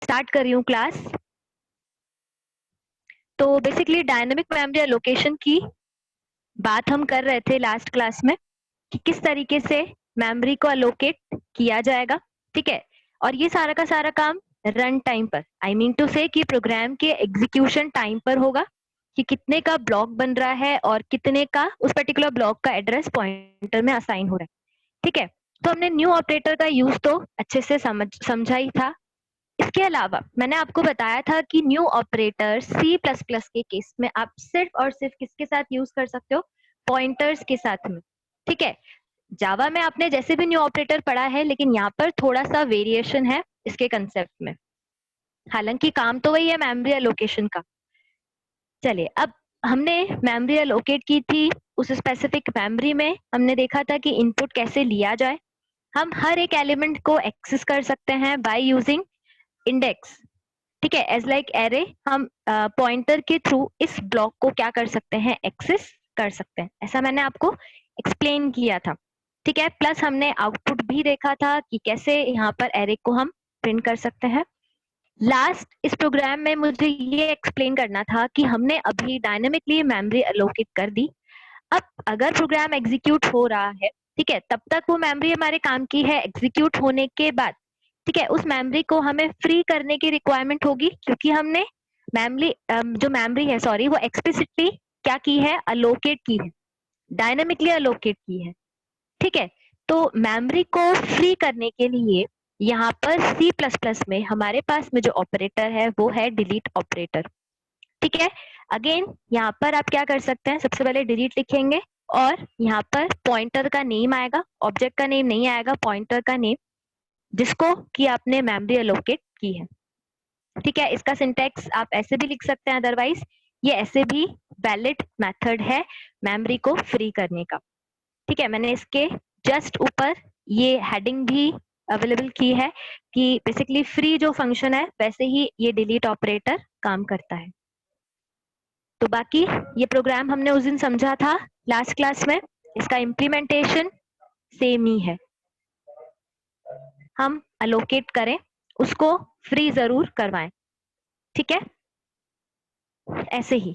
Start कर रही हूँ क्लास। तो बेसिकली डायनेमिक मेमोरी एलोकेशन की बात हम कर रहे थे लास्ट क्लास में कि किस तरीके से मेमोरी को एलोकेट किया जाएगा, ठीक है। और ये सारा का सारा काम रन टाइम पर, आई मीन टू से कि प्रोग्राम के एग्जीक्यूशन टाइम पर होगा कि कितने का ब्लॉक बन रहा है और कितने का उस पर्टिकुलर ब्लॉक का एड्रेस पॉइंटर में असाइन हो रहा है, ठीक है। तो हमने न्यू ऑपरेटर का यूज तो अच्छे से समझा ही था। इसके अलावा मैंने आपको बताया था कि new operator C plus plus के केस में आप सिर्फ और सिर्फ किसके साथ यूज कर सकते हो, पॉइंटर्स के साथ में, ठीक है। जावा में आपने जैसे भी न्यू ऑपरेटर पढ़ा है, लेकिन यहाँ पर थोड़ा सा वेरिएशन है इसके कंसेप्ट में। हालांकि काम तो वही है मेमोरी एलोकेशन का। चलिए, अब हमने मेमोरी एलोकेट की थी, उस स्पेसिफिक मेमोरी में हमने देखा था कि इनपुट कैसे लिया जाए। हम हर एक एलिमेंट को एक्सेस कर सकते हैं बाय यूजिंग इंडेक्स, ठीक है। एज लाइक एरे हम पॉइंटर के थ्रू इस ब्लॉक को क्या कर सकते हैं, एक्सेस कर सकते हैं। ऐसा मैंने आपको एक्सप्लेन किया था, ठीक है। प्लस हमने आउटपुट भी देखा था कि कैसे यहाँ पर एरे को हम प्रिंट कर सकते हैं। लास्ट इस प्रोग्राम में मुझे ये एक्सप्लेन करना था कि हमने अभी डायनेमिकली मेमोरी एलोकेट कर दी। अब अगर प्रोग्राम एग्जीक्यूट हो रहा है, ठीक है, तब तक वो मेमोरी हमारे काम की है। एग्जीक्यूट होने के बाद, ठीक है, उस मेमोरी को हमें फ्री करने की रिक्वायरमेंट होगी, क्योंकि हमने मेमोरी जो मेमोरी है, सॉरी, वो एक्सप्लिसिटली क्या की है, अलोकेट की है, डायनेमिकली अलोकेट की है, ठीक है। तो मेमोरी को फ्री करने के लिए यहाँ पर सी प्लस प्लस में हमारे पास में जो ऑपरेटर है वो है डिलीट ऑपरेटर, ठीक है। अगेन यहाँ पर आप क्या कर सकते हैं, सबसे पहले डिलीट लिखेंगे और यहाँ पर पॉइंटर का नेम आएगा, ऑब्जेक्ट का नेम नहीं आएगा, पॉइंटर का नेम जिसको कि आपने मेमोरी एलोकेट की है, ठीक है। इसका सिंटैक्स आप ऐसे भी लिख सकते हैं, अदरवाइज ये ऐसे भी वैलिड मेथड है मेमोरी को फ्री करने का, ठीक है। मैंने इसके जस्ट ऊपर ये हेडिंग भी अवेलेबल की है कि बेसिकली फ्री जो फंक्शन है वैसे ही ये डिलीट ऑपरेटर काम करता है। तो बाकी ये प्रोग्राम हमने उस दिन समझा था लास्ट क्लास में, इसका इम्प्लीमेंटेशन सेम ही है। हम अलोकेट करें, उसको फ्री जरूर करवाएं, ठीक है। ऐसे ही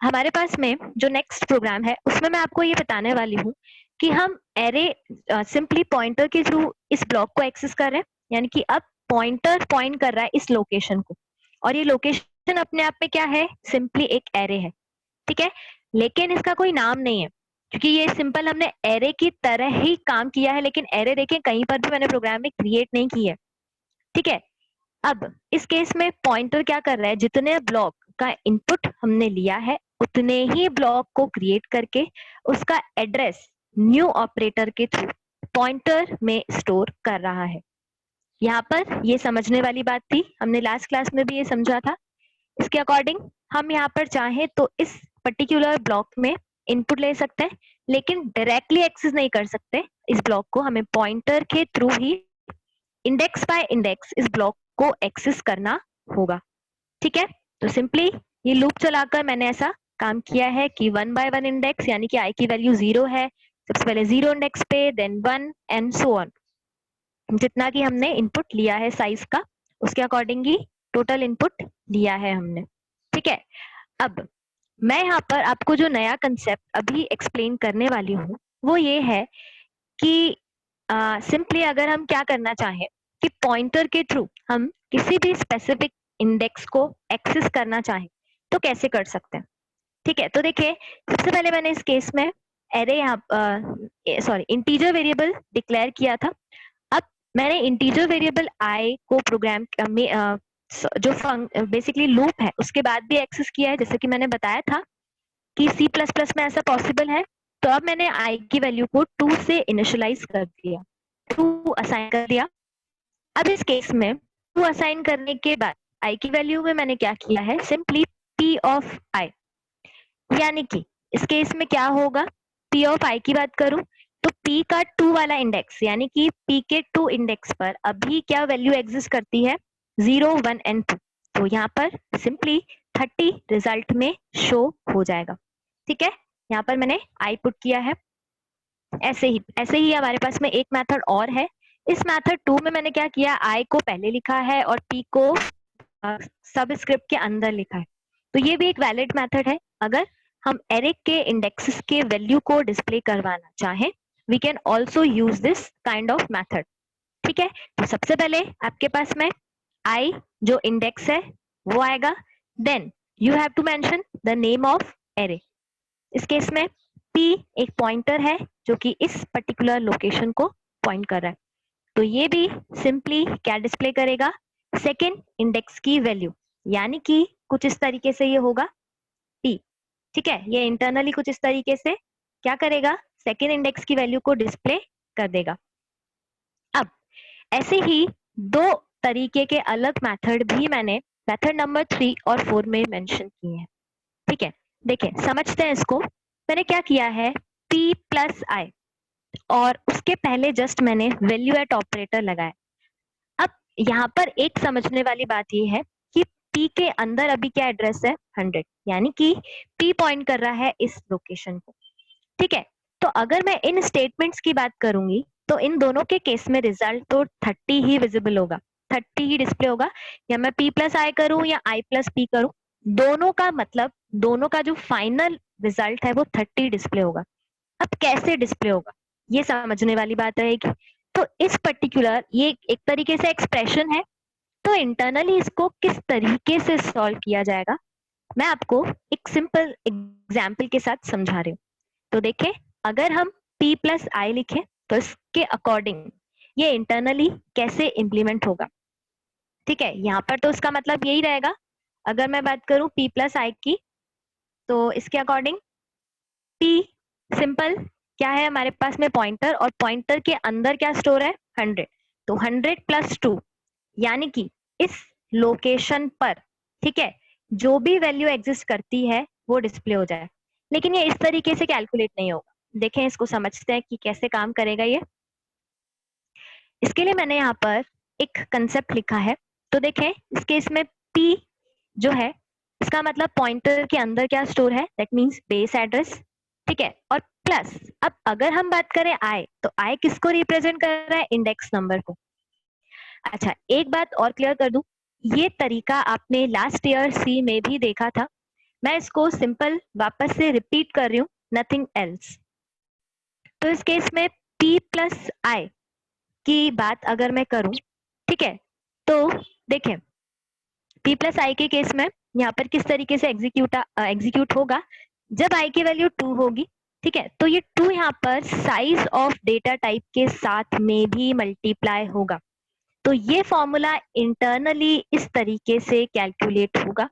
हमारे पास में जो नेक्स्ट प्रोग्राम है उसमें मैं आपको ये बताने वाली हूँ कि हम एरे सिंपली पॉइंटर के थ्रू इस ब्लॉक को एक्सेस कर रहे हैं, यानी कि अब पॉइंटर पॉइंट कर रहा है इस लोकेशन को, और ये लोकेशन अपने आप में क्या है, सिंपली एक एरे है, ठीक है। लेकिन इसका कोई नाम नहीं है, क्योंकि ये सिंपल हमने एरे की तरह ही काम किया है, लेकिन एरे देखें कहीं पर भी मैंने प्रोग्राम में क्रिएट नहीं की है, ठीक है। अब इस केस में पॉइंटर क्या कर रहा है, जितने ब्लॉक का इनपुट हमने लिया है उतने ही ब्लॉक को क्रिएट करके उसका एड्रेस न्यू ऑपरेटर के थ्रू पॉइंटर में स्टोर कर रहा है। यहाँ पर ये समझने वाली बात थी, हमने लास्ट क्लास में भी ये समझा था। इसके अकॉर्डिंग हम यहाँ पर चाहें तो इस पर्टिकुलर ब्लॉक में इनपुट ले सकते हैं, लेकिन डायरेक्टली एक्सेस नहीं कर सकते इस ब्लॉक को, हमें पॉइंटर के थ्रू ही इंडेक्स बाय इंडेक्स इस ब्लॉक को एक्सेस करना होगा, ठीक है। तो सिंपली ये लूप चलाकर मैंने ऐसा काम किया है कि 1 बाय 1 इंडेक्स, यानी कि आई की वैल्यू 0 है, सबसे पहले 0 इंडेक्स पे, देन 1 एंड सो ऑन, जितना कि हमने इनपुट लिया है साइज का उसके अकॉर्डिंग ही टोटल इनपुट लिया है हमने, ठीक है। अब मैं यहाँ पर आपको जो नया कंसेप्ट अभी एक्सप्लेन करने वाली हूँ वो ये है कि सिंपली अगर हम क्या करना चाहें कि पॉइंटर के थ्रू हम किसी भी स्पेसिफिक इंडेक्स को एक्सेस करना चाहें तो कैसे कर सकते हैं, ठीक है। तो देखिए, सबसे पहले मैंने इस केस में एरे यहाँ सॉरी इंटीजर वेरिएबल डिक्लेयर किया था। अब मैंने इंटीजर वेरिएबल आई को प्रोग्राम में जो बेसिकली लूप है उसके बाद भी एक्सेस किया है, जैसे कि मैंने बताया था कि C++ में ऐसा पॉसिबल है। तो अब मैंने आई की वैल्यू को 2 से इनिशियलाइज कर दिया, 2 असाइन कर दिया। अब इस केस में 2 असाइन करने के बाद आई की वैल्यू में मैंने क्या किया है, सिंपली P ऑफ I, यानी कि इस केस में क्या होगा, P ऑफ I की बात करूं तो P का 2 वाला इंडेक्स, यानी कि P के 2 इंडेक्स पर अभी क्या वैल्यू एग्जिस्ट करती है, 0, 1 एंड 2। तो यहाँ पर सिंपली 30 रिजल्ट में शो हो जाएगा, ठीक है। यहाँ पर मैंने I पुट किया है। ऐसे ही हमारे पास में एक मेथड और है। इस मेथड 2 में मैंने क्या किया, I को पहले लिखा है और P को सबस्क्रिप्ट के अंदर लिखा है, तो ये भी एक वैलिड मेथड है। अगर हम एरे के इंडेक्सेस के वैल्यू को डिस्प्ले करवाना चाहें, we can also use this kind of method. ठीक है, तो सबसे पहले आपके पास में आई जो इंडेक्स है वो आएगा, then you have to mention the name of array. इस केस में p एक पॉइंटर है जो कि इस पर्टिकुलर लोकेशन को पॉइंट कर रहा है, तो ये भी सिंपली क्या डिस्प्ले करेगा, सेकेंड इंडेक्स की वैल्यू, यानी कि कुछ इस तरीके से ये होगा p। ठीक है, ये इंटरनली कुछ इस तरीके से क्या करेगा, सेकेंड इंडेक्स की वैल्यू को डिस्प्ले कर देगा। अब ऐसे ही दो तरीके के अलग मेथड भी मैंने मेथड नंबर 3 और 4 में मेंशन किए हैं। ठीक है, देखिए समझते हैं इसको। मैंने क्या किया है, p प्लस आई और उसके पहले जस्ट मैंने वैल्यू एट ऑपरेटर लगाया। अब यहाँ पर एक समझने वाली बात ये है कि p के अंदर अभी क्या एड्रेस है, 100, यानी कि p पॉइंट कर रहा है इस लोकेशन को। ठीक है, तो अगर मैं इन स्टेटमेंट्स की बात करूंगी तो इन दोनों के केस में रिजल्ट तो 30 ही विजिबल होगा, 30 ही डिस्प्ले होगा, या मैं p प्लस आई करूं या i प्लस p करूं, दोनों का मतलब दोनों का जो फाइनल रिजल्ट है वो 30 डिस्प्ले होगा। अब कैसे डिस्प्ले होगा ये समझने वाली बात रहेगी। तो इस पर्टिकुलर ये एक तरीके से एक्सप्रेशन है, तो इंटरनली इसको किस तरीके से सॉल्व किया जाएगा मैं आपको एक सिंपल एग्जाम्पल के साथ समझा रही हूँ। तो देखें, अगर हम p प्लस आई लिखें तो इसके अकॉर्डिंग ये इंटरनली कैसे इम्प्लीमेंट होगा। ठीक है, यहाँ पर तो इसका मतलब यही रहेगा, अगर मैं बात करूं p प्लस आई की, तो इसके अकॉर्डिंग p सिंपल क्या है हमारे पास में पॉइंटर, और पॉइंटर के अंदर क्या स्टोर है, 100, तो 100 प्लस 2, यानी कि इस लोकेशन पर, ठीक है, जो भी वैल्यू एग्जिस्ट करती है वो डिस्प्ले हो जाए। लेकिन ये इस तरीके से कैलकुलेट नहीं होगा, देखें इसको समझते हैं कि कैसे काम करेगा ये। इसके लिए मैंने यहाँ पर एक कंसेप्ट लिखा है, तो देखें इसके इसमें p जो है इसका मतलब पॉइंटर के अंदर क्या स्टोर है, दैट मीन्स बेस एड्रेस। ठीक है, और प्लस अब अगर हम बात करें i, तो i किसको रिप्रेजेंट कर रहा है, इंडेक्स नंबर को। अच्छा, एक बात और क्लियर कर दूं, ये तरीका आपने लास्ट ईयर सी में भी देखा था, मैं इसको सिंपल वापस से रिपीट कर रही हूँ, नथिंग एल्स। तो इस केस में p प्लस आई की बात अगर मैं करूं, ठीक है, तो देखें p प्लस आई के केस में यहाँ पर किस तरीके से एग्जीक्यूट होगा, जब i की वैल्यू 2 होगी, ठीक है, तो ये 2 यहाँ पर साइज ऑफ डेटा टाइप के साथ में भी मल्टीप्लाई होगा। तो ये फॉर्मूला इंटरनली इस तरीके से कैलकुलेट होगा,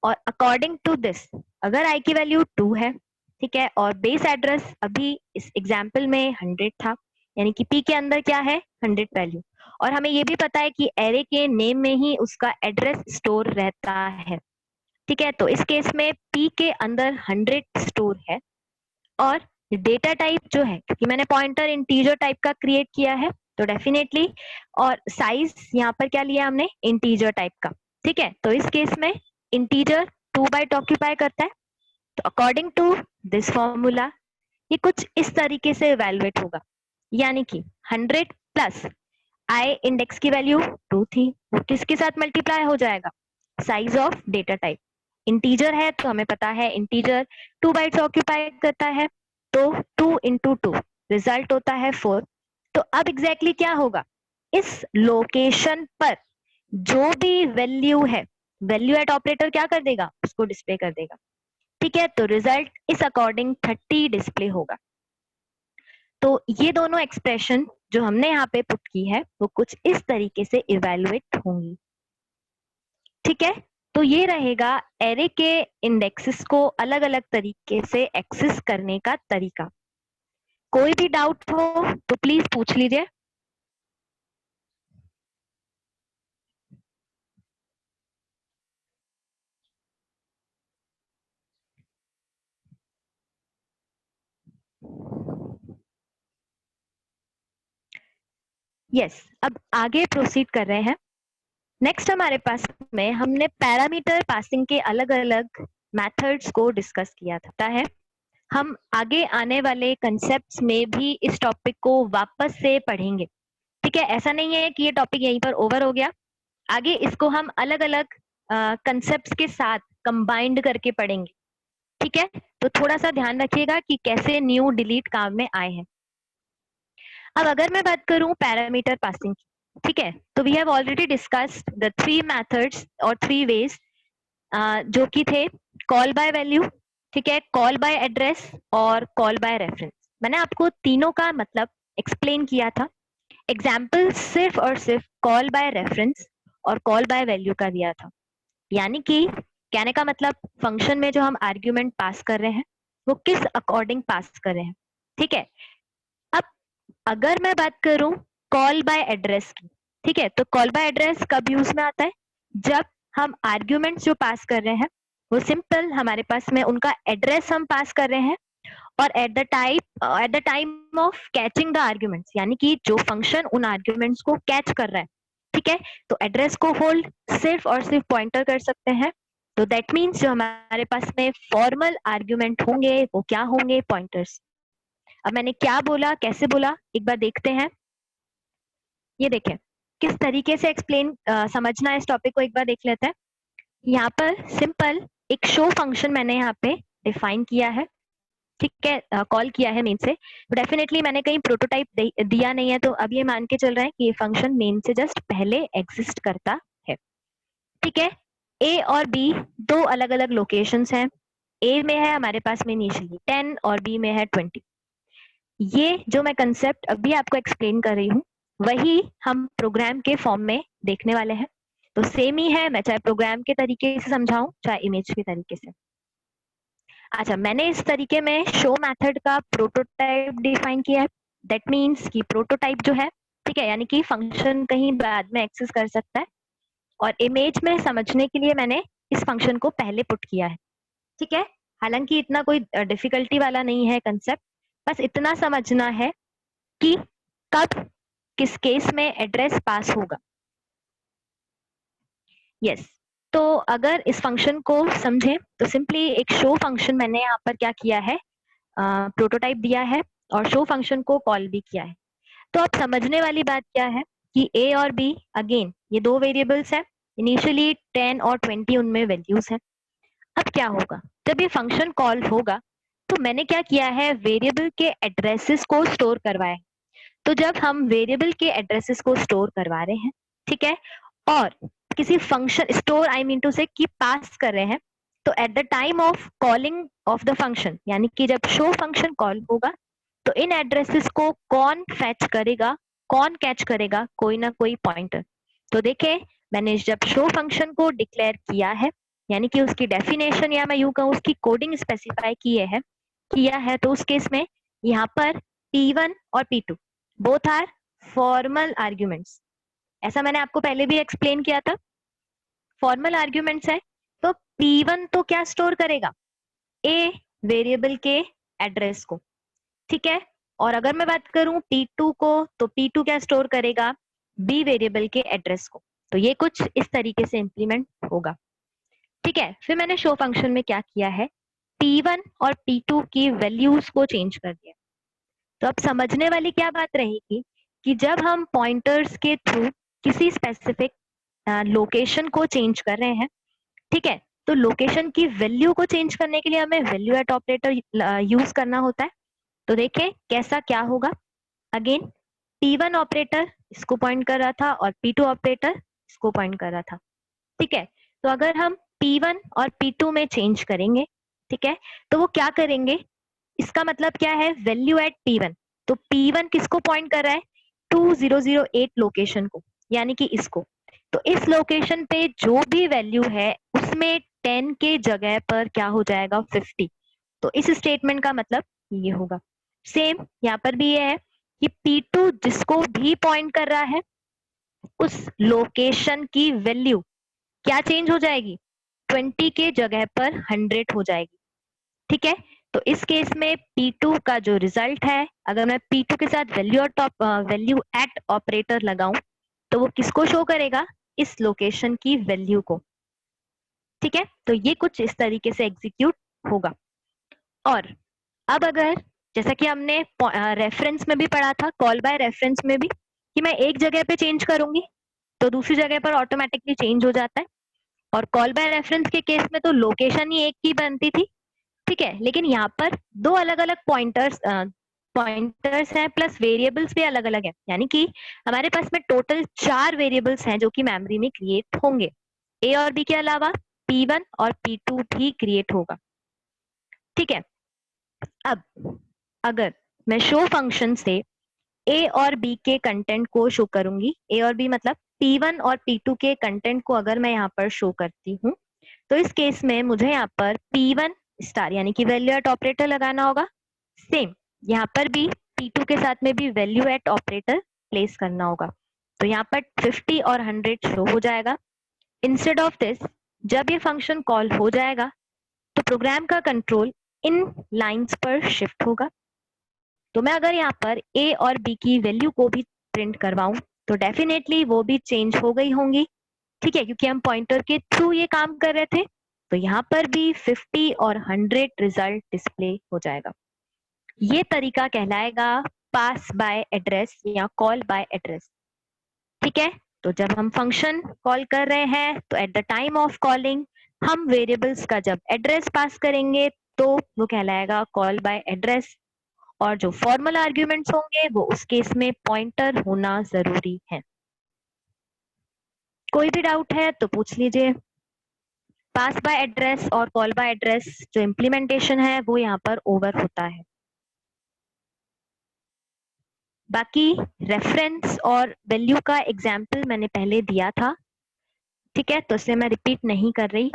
और अकॉर्डिंग टू दिस अगर i की वैल्यू 2 है, ठीक है, और बेस एड्रेस अभी इस एग्जाम्पल में 100 था, यानी कि p के अंदर क्या है, 100 वैल्यू, और हमें ये भी पता है कि एरे के नेम में ही उसका एड्रेस स्टोर रहता है। ठीक है, तो इस केस में p के अंदर 100 स्टोर है, और डेटा टाइप जो है, क्योंकि मैंने पॉइंटर इंटीजर टाइप का क्रिएट किया है, तो डेफिनेटली, और साइज यहाँ पर क्या लिया हमने, इंटीजर टाइप का। ठीक है, तो इस केस में इंटीजर 2 बाइट ऑक्यूपाई करता है, तो अकॉर्डिंग टू दिस फॉर्मूला ये कुछ इस तरीके से इवेलुएट होगा, यानी कि 100 प्लस आई इंडेक्स की वैल्यू 2 थी, वो किसके साथ मल्टीप्लाई हो जाएगा, size of data type. Integer है तो हमें पता है इंटीजर 2 बाइट्स ऑक्यूपाई करता है, तो 2 इंटू 2 रिजल्ट होता है 4। तो अब एग्जैक्टली क्या होगा, इस लोकेशन पर जो भी वैल्यू है, वैल्यू एट ऑपरेटर क्या कर देगा, उसको डिस्प्ले कर देगा। ठीक है, तो रिजल्ट इस अकॉर्डिंग 30 डिस्प्ले होगा। तो ये दोनों एक्सप्रेशन जो हमने यहाँ पे पुट की है वो कुछ इस तरीके से इवेलुएट होंगी। ठीक है, तो ये रहेगा एरे के इंडेक्सेस को अलग अलग तरीके से एक्सेस करने का तरीका। कोई भी डाउट हो तो प्लीज पूछ लीजिए। यस, अब आगे प्रोसीड कर रहे हैं। नेक्स्ट हमारे पास में हमने पैरामीटर पासिंग के अलग अलग मेथड्स को डिस्कस किया था है। हम आगे आने वाले कंसेप्ट्स में भी इस टॉपिक को वापस से पढ़ेंगे। ठीक है, ऐसा नहीं है कि ये टॉपिक यहीं पर ओवर हो गया, आगे इसको हम अलग अलग कंसेप्ट्स के साथ कंबाइंड करके पढ़ेंगे, ठीक है। तो थोड़ा सा ध्यान रखिएगा कि कैसे न्यू डिलीट काम में आए हैं। अब अगर मैं बात करूं पैरामीटर पासिंग की, ठीक है, तो we have already discussed the 3 methods और 3 वेज, जो कि थे कॉल बाय वैल्यू, ठीक है, कॉल बाय एड्रेस और कॉल बाय रेफरेंस। मैंने आपको तीनों का मतलब एक्सप्लेन किया था। एग्जाम्पल सिर्फ और सिर्फ कॉल बाय रेफरेंस और कॉल बाय वैल्यू का दिया था। यानी कि कहने का मतलब फंक्शन में जो हम आर्ग्यूमेंट पास कर रहे हैं वो किस अकॉर्डिंग पास कर रहे हैं, ठीक है। अब अगर मैं बात करूं कॉल बाय एड्रेस की, ठीक है, तो कॉल बाय एड्रेस कब यूज में आता है? जब हम आर्ग्यूमेंट्स जो पास कर रहे हैं वो सिंपल हमारे पास में उनका एड्रेस हम पास कर रहे हैं, और eight the time of catching the arguments, यानी कि जो फंक्शन उन आर्ग्यूमेंट्स को कैच कर रहा है, ठीक है, तो एड्रेस को होल्ड सिर्फ और सिर्फ पॉइंटर कर सकते हैं। तो दैट मीन्स जो हमारे पास में फॉर्मल आर्ग्यूमेंट होंगे वो क्या होंगे? पॉइंटर्स। अब मैंने क्या बोला, कैसे बोला, एक बार देखते हैं। ये देखें किस तरीके से एक्सप्लेन समझना है इस टॉपिक को, एक बार देख लेते हैं। यहाँ पर सिंपल एक शो फंक्शन मैंने यहाँ पे डिफाइन किया है, ठीक है, कॉल किया है मेन से। डेफिनेटली मैंने कहीं प्रोटोटाइप दिया नहीं है, तो अब ये मान के चल रहा है कि ये फंक्शन मेन से जस्ट पहले एग्जिस्ट करता है, ठीक है। ए और बी दो अलग अलग लोकेशंस हैं। ए में है हमारे पास में इनिशियली 10 और बी में है 20। ये जो मैं कंसेप्ट अभी आपको एक्सप्लेन कर रही हूँ वही हम प्रोग्राम के फॉर्म में देखने वाले हैं। तो सेम ही है, मैं चाहे प्रोग्राम के तरीके से समझाऊं चाहे इमेज के तरीके से। अच्छा, मैंने इस तरीके में शो मेथड का प्रोटोटाइप डिफाइन किया है। दैट मीन्स कि प्रोटोटाइप जो है, ठीक है, यानी कि फंक्शन कहीं बाद में एक्सेस कर सकता है, और इमेज में समझने के लिए मैंने इस फंक्शन को पहले पुट किया है, ठीक है। हालांकि इतना कोई डिफिकल्टी वाला नहीं है कंसेप्ट, बस इतना समझना है कि कब किस केस में एड्रेस पास होगा। यस, तो अगर इस फंक्शन को समझें तो सिंपली एक शो फंक्शन मैंने यहाँ पर क्या किया है, प्रोटोटाइप दिया है और शो फंक्शन को कॉल भी किया है। तो अब समझने वाली बात क्या है कि ए और बी अगेन ये दो वेरिएबल्स हैं, इनिशियली 10 और 20 उनमें वैल्यूज हैं। अब क्या होगा जब ये फंक्शन कॉल होगा? तो मैंने क्या किया है, वेरिएबल के एड्रेसेस को स्टोर करवाया। तो जब हम वेरिएबल के एड्रेसेस को स्टोर करवा रहे हैं, ठीक है, और किसी function store I mean to से कि पास कर रहे हैं, तो at the time of calling of the function, यानी कि जब शो फंक्शन कॉल होगा तो इन एड्रेसेस को कौन फैच करेगा, कौन कैच करेगा? कोई ना कोई पॉइंटर। तो देखें, मैंने जब शो फंक्शन को डिक्लेयर किया है, यानी कि उसकी डेफिनेशन या मैं यूं कहूं उसकी कोडिंग स्पेसिफाई किया है, तो उस केस में यहाँ पर P1 और P2 both are formal arguments. ऐसा मैंने आपको पहले भी एक्सप्लेन किया था, फॉर्मल आर्ग्यूमेंट्स है। तो P1 तो क्या स्टोर करेगा? ए वेरिएबल के एड्रेस को, ठीक है। और अगर मैं बात करूं P2 को, तो P2 क्या स्टोर करेगा? बी वेरिएबल के एड्रेस को। तो ये कुछ इस तरीके से इंप्लीमेंट होगा, ठीक है। फिर मैंने शो फंक्शन में क्या किया है, P1 और P2 की वैल्यूज को चेंज कर दिया। तो अब समझने वाली क्या बात रहेगी कि जब हम पॉइंटर्स के थ्रू किसी स्पेसिफिक लोकेशन को चेंज कर रहे हैं, ठीक है, तो लोकेशन की वैल्यू को चेंज करने के लिए हमें वैल्यू एट ऑपरेटर यूज करना होता है। तो देखें कैसा क्या होगा। अगेन P1 ऑपरेटर इसको पॉइंट कर रहा था और P2 ऑपरेटर इसको पॉइंट कर रहा था, ठीक है। तो अगर हम P1 और P2 में चेंज करेंगे, ठीक है, तो वो क्या करेंगे? इसका मतलब क्या है? Value at P1। तो P1 किसको पॉइंट कर रहा है? 2008 लोकेशन को, यानी कि इसको। तो इस लोकेशन पे जो भी वैल्यू है उसमें 10 के जगह पर क्या हो जाएगा? 50। तो इस स्टेटमेंट का मतलब ये होगा। सेम यहाँ पर भी ये है कि P2 जिसको भी पॉइंट कर रहा है उस लोकेशन की वैल्यू क्या चेंज हो जाएगी? 20 के जगह पर 100 हो जाएगी, ठीक है। तो इस केस में P2 का जो रिजल्ट है, अगर मैं P2 के साथ वैल्यू एट ऑपरेटर लगाऊं तो वो किसको शो करेगा? इस लोकेशन की वैल्यू को, ठीक है। तो ये कुछ इस तरीके से एग्जीक्यूट होगा। और अब अगर जैसा कि हमने रेफरेंस में भी पढ़ा था, कॉल बाय रेफरेंस में भी, कि मैं एक जगह पे चेंज करूंगी तो दूसरी जगह पर ऑटोमेटिकली चेंज हो जाता है। और कॉल बाय रेफरेंस के केस में तो लोकेशन ही एक ही बनती थी, ठीक है, लेकिन यहाँ पर दो अलग अलग पॉइंटर्स हैं प्लस वेरिएबल्स भी अलग अलग है, यानी कि हमारे पास में टोटल 4 वेरिएबल्स हैं जो कि मेमोरी में क्रिएट होंगे। ए और बी के अलावा P1 और P2 भी क्रिएट होगा, ठीक है। अब अगर मैं शो फंक्शन से ए और बी के कंटेंट को शो करूंगी, ए और बी मतलब P1 और P2 के कंटेंट को अगर मैं यहाँ पर शो करती हूँ, तो इस केस में मुझे यहाँ पर P1 स्टार यानी कि वैल्यू एट ऑपरेटर लगाना होगा। सेम यहाँ पर भी P2 के साथ में भी वैल्यू एट ऑपरेटर प्लेस करना होगा। तो यहाँ पर 50 और 100 शो हो जाएगा। इंस्टेड ऑफ दिस, जब ये फंक्शन कॉल हो जाएगा तो प्रोग्राम का कंट्रोल इन लाइंस पर शिफ्ट होगा। तो मैं अगर यहाँ पर ए और बी की वैल्यू को भी प्रिंट करवाऊं तो डेफिनेटली वो भी चेंज हो गई होंगी, ठीक है, क्योंकि हम पॉइंटर के थ्रू ये काम कर रहे थे। तो यहाँ पर भी 50 और 100 रिजल्ट डिस्प्ले हो जाएगा। ये तरीका कहलाएगा पास बाय एड्रेस या कॉल बाय एड्रेस, ठीक है। तो जब हम फंक्शन कॉल कर रहे हैं तो at the time of calling हम वेरिएबल्स का जब एड्रेस पास करेंगे तो वो कहलाएगा कॉल बाय एड्रेस, और जो फॉर्मल आर्ग्यूमेंट्स होंगे वो उस केस में पॉइंटर होना जरूरी है। कोई भी डाउट है तो पूछ लीजिए। पास बाय एड्रेस और कॉल बाय एड्रेस जो इम्प्लीमेंटेशन है वो यहाँ पर ओवर होता है। बाकी रेफरेंस और वैल्यू का एग्जाम्पल मैंने पहले दिया था, ठीक है, तो इसे मैं रिपीट नहीं कर रही।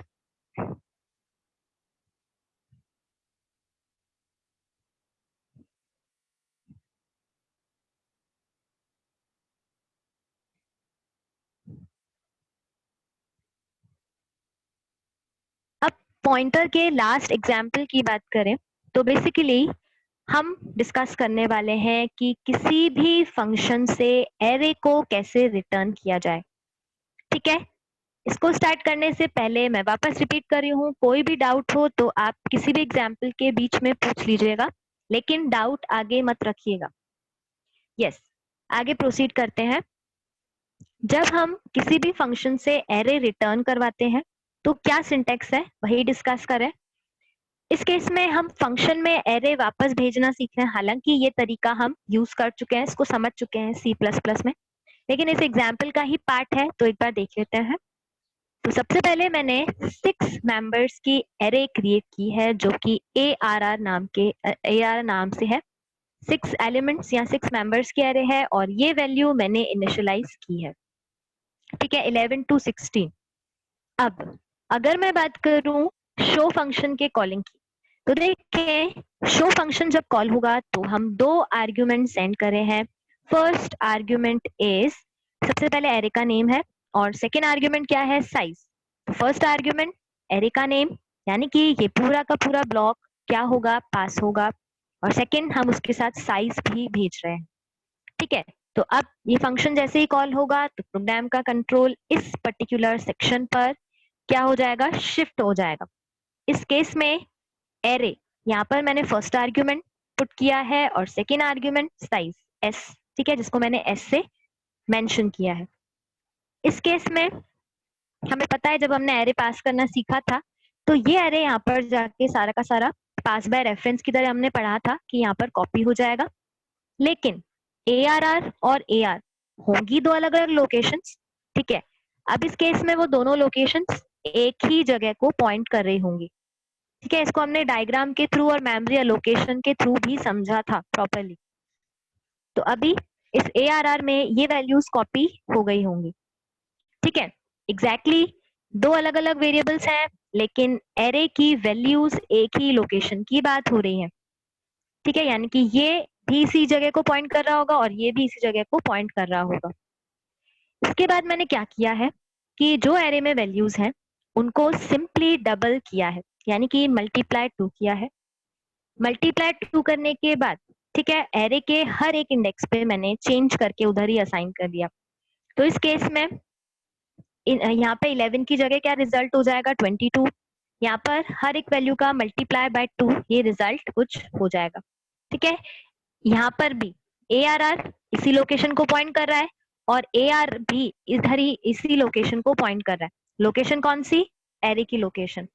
अब पॉइंटर के लास्ट एग्जाम्पल की बात करें तो बेसिकली हम डिस्कस करने वाले हैं कि किसी भी फंक्शन से एरे को कैसे रिटर्न किया जाए, ठीक है। इसको स्टार्ट करने से पहले मैं वापस रिपीट कर रही हूँ, कोई भी डाउट हो तो आप किसी भी एग्जाम्पल के बीच में पूछ लीजिएगा, लेकिन डाउट आगे मत रखिएगा। यस, आगे प्रोसीड करते हैं। जब हम किसी भी फंक्शन से एरे रिटर्न करवाते हैं तो क्या सिंटेक्स है वही डिस्कस करें। इस केस में हम फंक्शन में एरे वापस भेजना सीख रहे हैं, हालांकि ये तरीका हम यूज कर चुके हैं, इसको समझ चुके हैं C++ में, लेकिन इस एग्जाम्पल का ही पार्ट है तो एक बार देख लेते हैं। तो सबसे पहले मैंने 6 मेंबर्स की एरे क्रिएट की है जो कि ARR नाम से है। 6 एलिमेंट्स या 6 मेंबर्स की एरे है और ये वैल्यू मैंने इनिशियलाइज की है, ठीक है, 11 to 16। अब अगर मैं बात करूं शो फंक्शन के कॉलिंग की, तो देखिए शो फंक्शन जब कॉल होगा तो हम 2 आर्ग्यूमेंट सेंड कर रहे हैं। फर्स्ट आर्ग्यूमेंट इज, सबसे पहले एरे का नेम है, और सेकेंड आर्ग्यूमेंट क्या है, साइज। तो फर्स्ट आर्ग्यूमेंट एरे का नेम, यानी कि ये पूरा का पूरा ब्लॉक क्या होगा, पास होगा, और सेकेंड हम उसके साथ साइज भी भेज रहे हैं, ठीक है। तो अब ये फंक्शन जैसे ही कॉल होगा तो प्रोग्राम का कंट्रोल इस पर्टिकुलर सेक्शन पर क्या हो जाएगा, शिफ्ट हो जाएगा। इस केस में एरे, यहाँ पर मैंने फर्स्ट आर्ग्यूमेंट पुट किया है और सेकेंड आर्ग्यूमेंट साइज S, ठीक है, जिसको मैंने S से मेंशन किया है। इस केस में हमें पता है जब हमने एरे पास करना सीखा था तो ये एरे यहाँ पर जाके सारा का सारा पास बाय रेफरेंस की तरह हमने पढ़ा था कि यहाँ पर कॉपी हो जाएगा, लेकिन ARR और AR होंगी 2 अलग अलग लोकेशंस, ठीक है। अब इस केस में वो दोनों लोकेशंस एक ही जगह को पॉइंट कर रही होंगी, ठीक है। इसको हमने डायग्राम के थ्रू और मेमोरी एलोकेशन के थ्रू भी समझा था प्रॉपरली। तो अभी इस ARR में ये वैल्यूज कॉपी हो गई होंगी, ठीक है। एग्जैक्टली 2 अलग अलग वेरिएबल्स हैं लेकिन एरे की वैल्यूज एक ही लोकेशन की बात हो रही है, ठीक है, यानी कि ये भी इसी जगह को पॉइंट कर रहा होगा और ये भी इसी जगह को पॉइंट कर रहा होगा। इसके बाद मैंने क्या किया है कि जो एरे में वैल्यूज हैं उनको सिंपली डबल किया है, यानी कि मल्टीप्लाई 2 किया है। मल्टीप्लाई 2 करने के बाद, ठीक है, एरे के हर एक इंडेक्स पे मैंने चेंज करके उधर ही असाइन कर दिया। तो इस केस में यहाँ पे 11 की जगह क्या रिजल्ट हो जाएगा, 22। यहाँ पर हर एक वैल्यू का मल्टीप्लाई बाय 2 ये रिजल्ट कुछ हो जाएगा, ठीक है। यहाँ पर भी ARR इसी लोकेशन को पॉइंट कर रहा है और AR भी इधर ही इसी लोकेशन को पॉइंट कर रहा है। लोकेशन कौन सी? एरे की लोकेशन।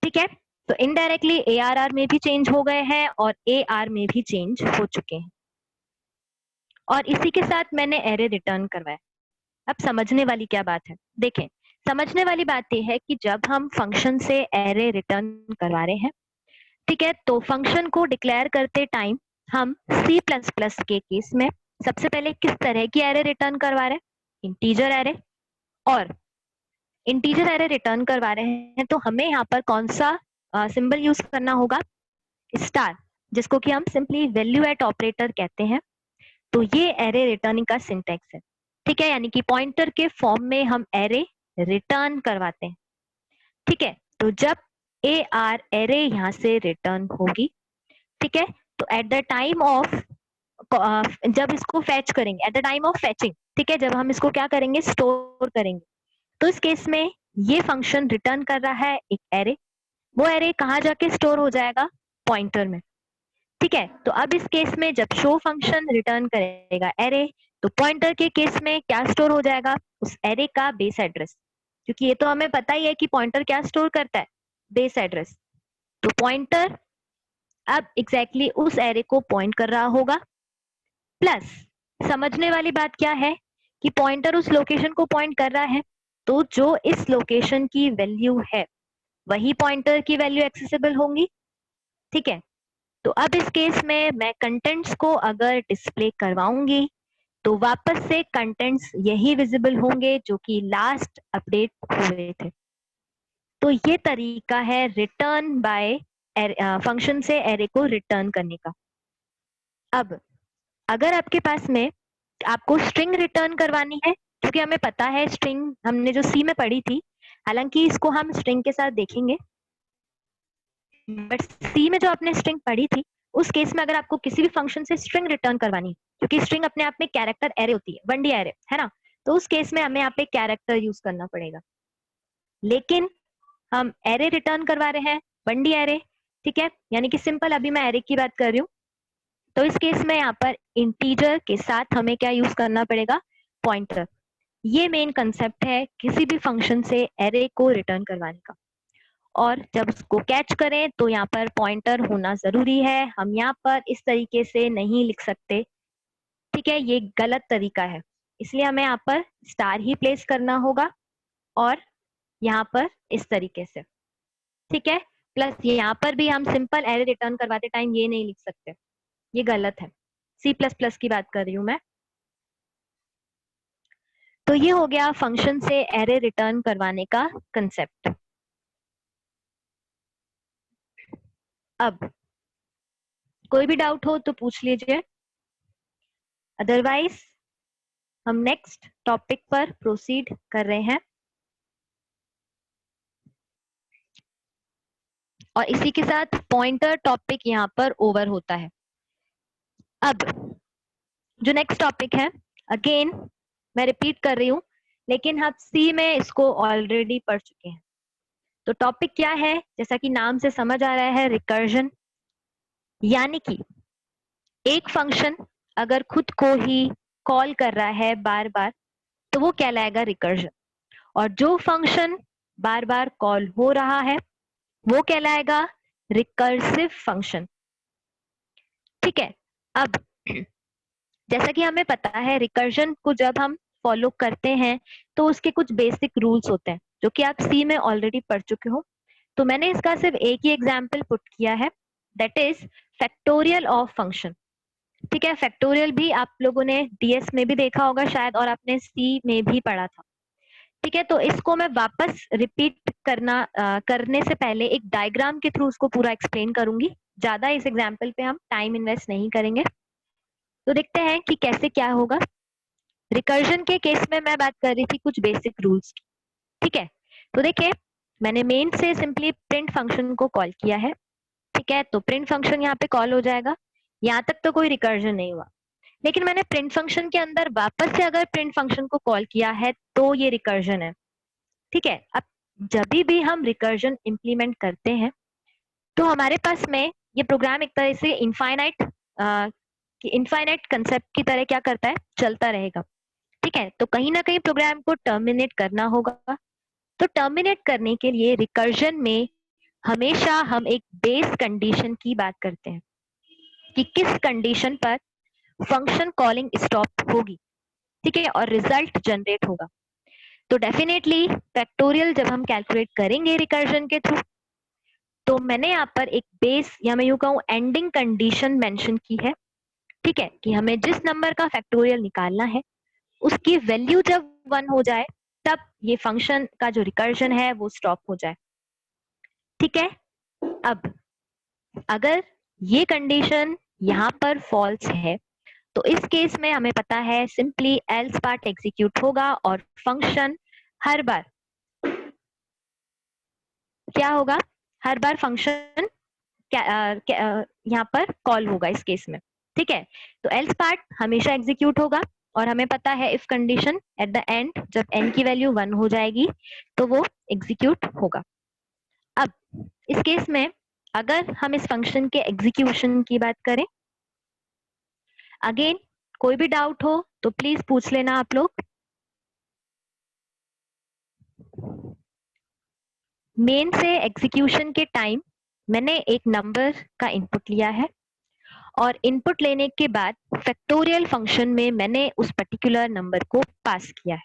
ठीक है, तो इनडायरेक्टली ARR में भी चेंज हो गए हैं और AR में भी चेंज हो चुके हैं, और इसी के साथ मैंने एरे रिटर्न करवाया। अब समझने वाली क्या बात है, देखें, समझने वाली बात यह है कि जब हम फंक्शन से एरे रिटर्न करवा रहे हैं, ठीक है, तो फंक्शन को डिक्लेयर करते टाइम हम C++ के केस में सबसे पहले किस तरह की एरे रिटर्न करवा रहे हैं? Integer array. और इंटीजर एरे रिटर्न करवा रहे हैं तो हमें यहाँ पर कौन सा सिंबल यूज करना होगा? स्टार, जिसको कि हम सिंपली वैल्यू एट ऑपरेटर कहते हैं। तो ये एरे रिटर्निंग का सिंटैक्स है। ठीक है, यानी कि पॉइंटर के फॉर्म में हम एरे रिटर्न करवाते हैं। ठीक है, तो जब AR एरे यहाँ से रिटर्न होगी, ठीक है, तो एट द टाइम ऑफ जब इसको फैच करेंगे, एट द टाइम ऑफ फैचिंग, ठीक है, जब हम इसको क्या करेंगे? स्टोर करेंगे, तो इस केस में ये फंक्शन रिटर्न कर रहा है एक एरे। वो एरे कहाँ जाके स्टोर हो जाएगा? पॉइंटर में। ठीक है, तो अब इस केस में जब शो फंक्शन रिटर्न करेगा एरे, तो पॉइंटर के केस में क्या स्टोर हो जाएगा? उस एरे का बेस एड्रेस, क्योंकि ये तो हमें पता ही है कि पॉइंटर क्या स्टोर करता है? Base address. तो पॉइंटर अब एग्जैक्टली उस एरे को पॉइंट कर रहा होगा। प्लस समझने वाली बात क्या है कि पॉइंटर उस लोकेशन को पॉइंट कर रहा है, तो जो इस लोकेशन की वैल्यू है वही पॉइंटर की वैल्यू एक्सेसिबल होंगी। ठीक है, तो अब इस केस में मैं कंटेंट्स को अगर डिस्प्ले करवाऊंगी तो वापस से कंटेंट्स यही विजिबल होंगे जो कि लास्ट अपडेट हुए थे। तो ये तरीका है रिटर्न बाय फंक्शन से एरे को रिटर्न करने का। अब अगर आपके पास में आपको स्ट्रिंग रिटर्न करवानी है, क्योंकि हमें पता है स्ट्रिंग हमने जो सी में पढ़ी थी, हालांकि इसको हम स्ट्रिंग के साथ देखेंगे, बट सी में जो आपने स्ट्रिंग पढ़ी थी उस केस में अगर आपको किसी भी फंक्शन से स्ट्रिंग रिटर्न करवानी है, क्योंकि स्ट्रिंग अपने आप में कैरेक्टर एरे होती है, 1D एरे है ना, तो उस केस में हमें यहाँ पे कैरेक्टर यूज करना पड़ेगा। लेकिन हम एरे रिटर्न करवा रहे हैं, 1D एरे। ठीक है, यानी कि सिंपल, अभी मैं एरे की बात कर रही हूँ, तो इस केस में यहाँ पर इंटीजर के साथ हमें क्या यूज करना पड़ेगा? पॉइंटर। ये मेन कंसेप्ट है किसी भी फंक्शन से एरे को रिटर्न करवाने का। और जब उसको कैच करें तो यहाँ पर पॉइंटर होना जरूरी है, हम यहाँ पर इस तरीके से नहीं लिख सकते। ठीक है, ये गलत तरीका है, इसलिए हमें यहाँ पर स्टार ही प्लेस करना होगा और यहाँ पर इस तरीके से। ठीक है, प्लस यहाँ पर भी हम सिंपल एरे रिटर्न करवाते टाइम ये नहीं लिख सकते, ये गलत है। C++ की बात कर रही हूँ मैं। तो ये हो गया फंक्शन से एरे रिटर्न करवाने का कंसेप्ट। अब कोई भी डाउट हो तो पूछ लीजिए, अदरवाइज हम नेक्स्ट टॉपिक पर प्रोसीड कर रहे हैं। और इसी के साथ पॉइंटर टॉपिक यहाँ पर ओवर होता है। अब जो नेक्स्ट टॉपिक है, अगेन मैं रिपीट कर रही हूँ, लेकिन हम सी में इसको ऑलरेडी पढ़ चुके हैं। तो टॉपिक क्या है? जैसा कि नाम से समझ आ रहा है, रिकर्जन। यानी कि एक फंक्शन अगर खुद को ही कॉल कर रहा है बार बार, तो वो कहलाएगा रिकर्जन। और जो फंक्शन बार बार कॉल हो रहा है वो कहलाएगा रिकर्सिव फंक्शन। ठीक है, अब जैसा कि हमें पता है रिकर्जन को जब हम फॉलो करते हैं तो उसके कुछ बेसिक रूल्स होते हैं जो कि आप सी में ऑलरेडी पढ़ चुके हो। तो मैंने इसका सिर्फ एक ही एग्जाम्पल पुट किया है, that is factorial of function. ठीक है, फैक्टोरियल भी आप लोगों ने DS में भी देखा होगा शायद, और आपने सी में भी पढ़ा था। ठीक है, तो इसको मैं वापस रिपीट करने से पहले एक डायग्राम के थ्रू उसको पूरा एक्सप्लेन करूंगी। ज्यादा इस एग्जाम्पल पे हम टाइम इन्वेस्ट नहीं करेंगे। तो देखते हैं कि कैसे क्या होगा। रिकर्जन के केस में मैं बात कर रही थी कुछ बेसिक रूल्स की। ठीक है, तो देखिए, मैंने मेन से सिंपली प्रिंट फंक्शन को कॉल किया है। ठीक है, तो प्रिंट फंक्शन यहाँ पे कॉल हो जाएगा, यहाँ तक तो कोई रिकर्जन नहीं हुआ। लेकिन मैंने प्रिंट फंक्शन के अंदर वापस से अगर प्रिंट फंक्शन को कॉल किया है तो ये रिकर्जन है। ठीक है, अब जब भी हम रिकर्जन इंप्लीमेंट करते हैं तो हमारे पास में ये प्रोग्राम एक तरह से इनफाइनाइट कंसेप्ट की तरह क्या करता है? चलता रहेगा। ठीक है, तो कहीं ना कहीं प्रोग्राम को टर्मिनेट करना होगा। तो टर्मिनेट करने के लिए रिकर्जन में हमेशा हम एक बेस कंडीशन की बात करते हैं कि किस कंडीशन पर फंक्शन कॉलिंग स्टॉप होगी, ठीक है, और रिजल्ट जनरेट होगा। तो डेफिनेटली फैक्टोरियल जब हम कैलकुलेट करेंगे रिकर्जन के थ्रू, तो मैंने यहाँ पर एक बेस या मैं यूं कहूँ एंडिंग कंडीशन मेंशन की है, ठीक है, कि हमें जिस नंबर का फैक्टोरियल निकालना है उसकी वैल्यू जब 1 हो जाए तब ये फंक्शन का जो रिकर्जन है वो स्टॉप हो जाए, ठीक है। अब अगर ये कंडीशन यहाँ पर फॉल्स है तो इस केस में हमें पता है सिंपली एल्स पार्ट एग्जीक्यूट होगा और फंक्शन हर बार क्या होगा, हर बार फंक्शन यहाँ पर कॉल होगा इस केस में, ठीक है। तो एल्स पार्ट हमेशा एग्जीक्यूट होगा और हमें पता है if condition at the end जब n की वैल्यू 1 हो जाएगी तो वो एग्जीक्यूट होगा। अब इस केस में अगर हम इस फंक्शन के एग्जीक्यूशन की बात करें, अगेन कोई भी डाउट हो तो प्लीज पूछ लेना आप लोग। मेन से एग्जीक्यूशन के टाइम मैंने एक नंबर का इनपुट लिया है और इनपुट लेने के बाद फैक्टोरियल फंक्शन में मैंने उस पर्टिकुलर नंबर को पास किया है,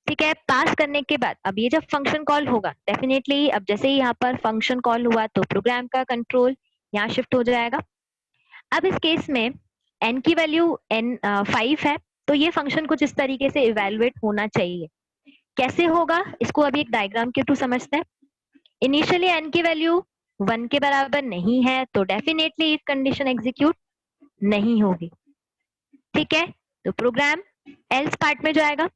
ठीक है। पास करने के बाद अब ये जब फंक्शन कॉल होगा डेफिनेटली अब जैसे ही यहाँ पर फंक्शन कॉल हुआ तो प्रोग्राम का कंट्रोल यहाँ शिफ्ट हो जाएगा। अब इस केस में n की वैल्यू n 5 है तो ये फंक्शन कुछ इस तरीके से इवेलुएट होना चाहिए। कैसे होगा इसको अभी एक डायग्राम के थ्रू समझते हैं। इनिशियली n की वैल्यू 1 के बराबर नहीं है तो डेफिनेटली इफ कंडीशन एग्जीक्यूट नहीं होगी, ठीक है। तो प्रोग्राम एल्स पार्ट में जाएगा,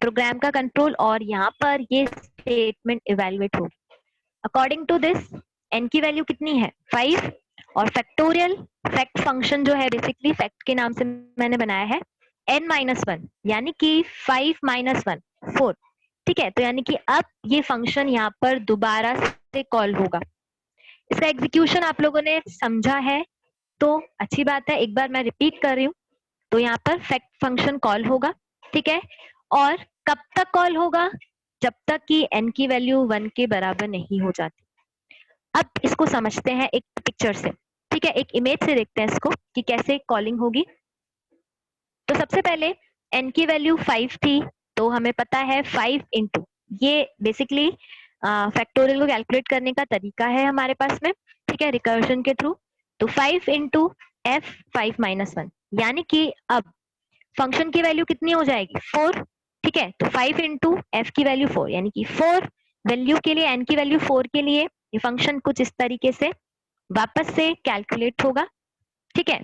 प्रोग्राम का कंट्रोल और यहाँ पर ये स्टेटमेंट इवेलुएट होगी। अकॉर्डिंग टू दिस n की वैल्यू कितनी है 5 और फैक्टोरियल फैक्ट फंक्शन जो है बेसिकली फैक्ट के नाम से मैंने बनाया है n-1 यानी कि 5 - 1 4, ठीक है। तो यानी कि अब ये फंक्शन यहाँ पर दोबारा से कॉल होगा। इसका एग्जीक्यूशन आप लोगों ने समझा है तो अच्छी बात है, एक बार मैं रिपीट कर रही हूँ। तो यहाँ पर फैक्ट फंक्शन कॉल होगा, ठीक है, और कब तक कॉल होगा, जब तक कि n की वैल्यू 1 के बराबर नहीं हो जाती। अब इसको समझते हैं एक पिक्चर से, ठीक है, एक इमेज से देखते हैं इसको कि कैसे कॉलिंग होगी। तो सबसे पहले n की वैल्यू 5 थी तो हमें पता है 5 इंटू, ये बेसिकली फैक्टोरियल को कैलकुलेट करने का तरीका है हमारे पास में, ठीक है, रिकर्जन के थ्रू। तो 5 इंटू f 5 - 1 यानी कि अब फंक्शन की वैल्यू कितनी हो जाएगी 4, ठीक है। तो 5 इंटू एफ की वैल्यू 4 यानी कि 4 वैल्यू के लिए n की वैल्यू 4 के लिए ये फंक्शन कुछ इस तरीके से वापस से कैलकुलेट होगा, ठीक है।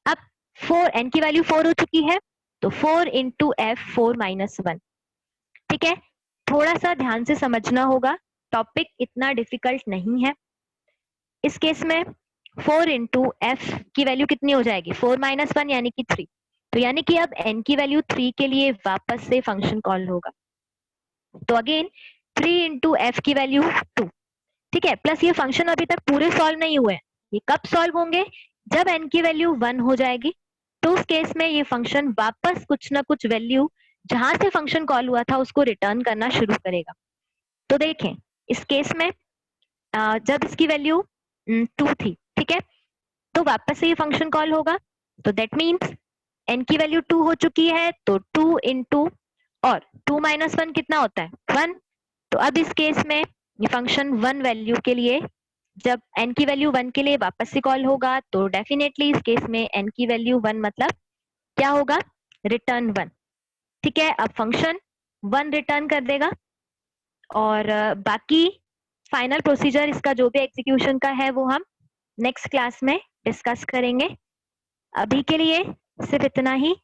अब 4 n की वैल्यू 4 हो चुकी है तो 4 इंटू एफ 4 - 1, ठीक है। थोड़ा सा ध्यान से समझना होगा, टॉपिक इतना डिफिकल्ट नहीं है। इस केस में 4 इंटू एफ की वैल्यू कितनी हो जाएगी 4 - 1 यानी कि 3, तो यानी कि अब n की वैल्यू 3 के लिए वापस से फंक्शन कॉल होगा। तो अगेन 3 इंटू एफ की वैल्यू 2, ठीक है, प्लस ये फंक्शन अभी तक पूरे सॉल्व नहीं हुए, ये कब सॉल्व होंगे जब n की वैल्यू 1 हो जाएगी। तो उस केस में ये फंक्शन वापस कुछ ना कुछ वैल्यू जहां से फंक्शन कॉल हुआ था उसको रिटर्न करना शुरू करेगा। तो देखें इस केस में जब इसकी वैल्यू 2 थी, ठीक है, तो वापस से ये फंक्शन कॉल होगा। तो दैट मीन्स n की वैल्यू 2 हो चुकी है तो 2 इंटू और 2 - 1 कितना होता है 1। तो अब इस केस में ये फंक्शन 1 वैल्यू के लिए जब n की वैल्यू 1 के लिए वापस से कॉल होगा तो डेफिनेटली इस केस में n की वैल्यू 1 मतलब क्या होगा रिटर्न 1, ठीक है। अब फंक्शन 1 रिटर्न कर देगा और बाकी फाइनल प्रोसीजर इसका जो भी एग्जीक्यूशन का है वो हम नेक्स्ट क्लास में डिस्कस करेंगे। अभी के लिए सिर्फ इतना ही।